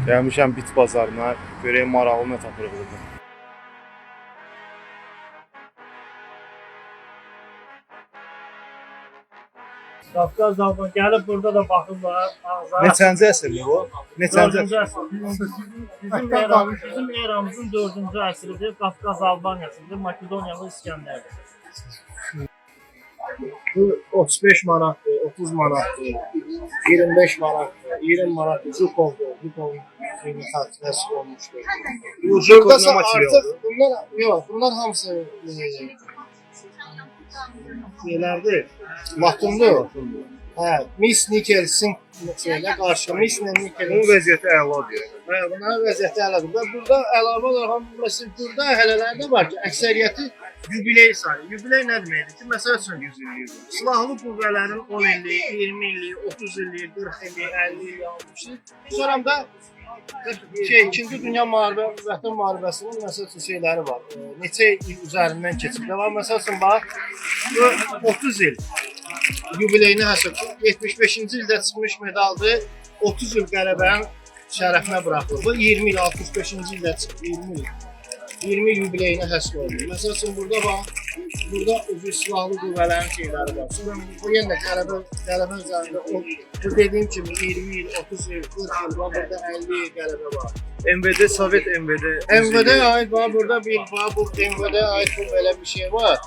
Gəlmişəm bit bazarına, görək maraqlı nə tapırıq burada. Qafqaz Zalban gəlib burada da baxırlar. Neçənci əsrdir bu? Neçənci 4-cü əsr. Bizim eramızın 4-cü əsridir. Qafqaz Albaniyasıdır. Makedoniyalı İskəndərdir. Bu 35 manatdır, 30 manatdır, 25 manatdır, 20 manatdır. Jukovdur. Jukovun suyunu xəstəsi olmuşdur. Bu Jukovun Artıq materialdır. bunlar hamısı şeylərdir. Latindir. Hə, mis, nikel, sink şeylə qarşı. Mislə nikel. Bunun vəziyyəti əladır. Hə, bunların vəziyyəti əladır. Burada əlavə olaraq məsələn burada hələlərdə var ki, əksəriyyəti yubiley sayılır. Yubiley nə deməkdir ki, məsəl üçün 100 illik. Silahlı qüvvələrin 10 illik, 20 illik, 30 illik, 40 illik, 50 illik almışdır. Sonra da İkinci Dünya Vətən müharibəsinin məsəl üçün şeyləri var. Neçə il üzərindən keçib. Məsəl üçün bax, bu 30 il yubileyini həsab 75-ci ildə çıxmış medaldır. 30 il qələbənin şərəfinə buraxılır. Bu 20 il 65-ci ildə çıxıb 20 il. 20 yubileyinə həsr olunur. Məsəl üçün burada bax, burada silahlı qüvvələrin şeyləri var. Sonra bu yenə qələbə üzərində bu dediyim kimi 20 il, 30 il, 40 il var, burada 50 il qələbə var. MVD, Sovet MVD. MVD-yə aid var, burada bu MVD-yə aid bu belə bir şey var.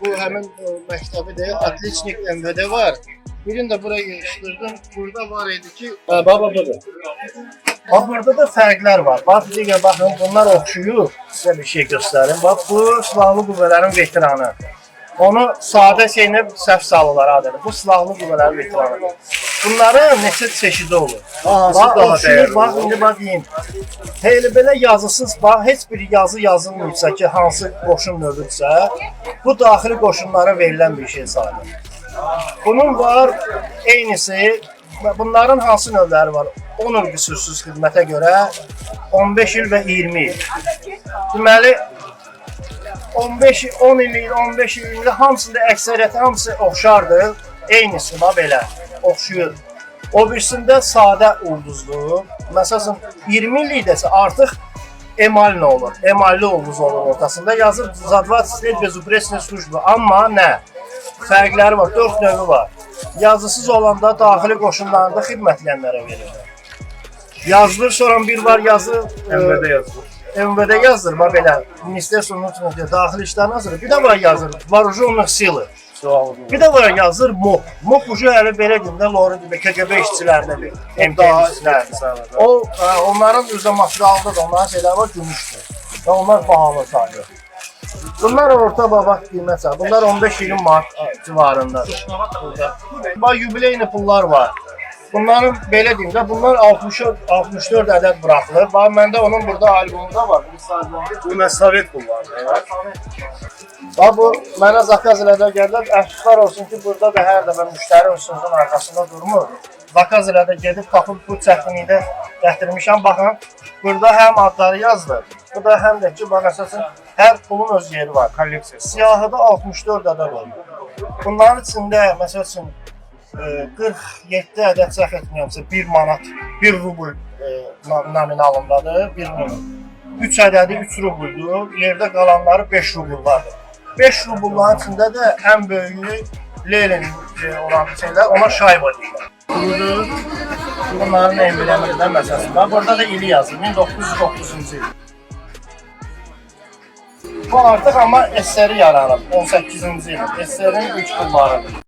Bu həmin məktəbidir, Atliçnik MVD var. Birini də buraya yığışdırdım. Burada var idi ki, baba budur. Bax, burada da fərqlər var. Bax, digər baxın, bunlar oxşuyur. Sizə bir şey göstərim. Bax, bu silahlı qüvvələrin veteranı. Onu sadə şeylə səhv salırlar adını. Bu silahlı qüvvələrin veteranı. Bunların neçə çeşidi olur. Bax, daha dəyərli. Bax, indi baxayım. Elə belə yazısız, bax, heç bir yazı yazılmıysa ki, hansı qoşun növüdürsə, bu daxili qoşunlara verilən bir şey sayılır. Bunun var eynisi, bunların hansı növləri var? 10 il qüsursuz xidmətə görə 15 il və 20 il. Deməli 10 illik, 15 illik hamısında əksəriyyəti hamısı oxşardır. Eynisi bax belə oxşuyur. O birisində sadə ulduzlu. Məsələn 20 illikdəsə artıq emalli olur. Emalli ulduz olur ortasında. Yazır Zadvat Sted Bezupresne Slujba. Amma nə? Fərqləri var, 4 növü var. Yazısız olanda daxili qoşunlarında xidmətləyənlərə verilir. Yazılır, sonra bir var yazı MVD yazılır. MVD yazılır, bax belə. Ministerstvo Внутренних Daxili İşlər Nazirliyi. Bir də var yazılır, Вооруженных Силы. Bir də var yazılır MOP. MOP ucu hələ belə deyəndə Lori gibi KGB işçilərində bir MTN işçilərdir. Onların üzə materialında da onların şeyləri var, gümüşdür. Və onlar bahalı sayılır. Bunlar orta babak qiymət. Bunlar 15-20 manat civarındadır. Bax, yubileyni pullar var. Bunların belə deyim də, bunlar 64 ədəd buraxılır. Bax, məndə onun burada albomunda var. Bu Sovet pullardır. Bax, bu mənə zakaz elədə gəldi. Əfsuslar olsun ki, burada da hər dəfə müştəri üstünüzün arxasında durmur. Zakaz elədə gedib tapıb bu çətinlikdə gətirmişəm. Baxın, burada həm adları yazılır. Bu da həm də ki, bax, əsasın hər pulun öz yeri var, kolleksiya. Siyahıda 64 ədəd olur. Bunların içində, məsəl üçün, 47 ədəd səhv etməyəmsə 1 manat, 1 rubl nominalındadır, 1 rubl. 3 ədədi 3 rubuldur, yerdə qalanları 5 rubl vardır. 5 rubulların içində də ən böyüyü Lenin olan şeylər, ona şayba deyirlər. Budur, bunların emblemidir məsələn. Burada da ili yazır, 1909-cu il. Bu artıq amma SSR yaranıb, 18-ci il. SSR-in 3 pullarıdır.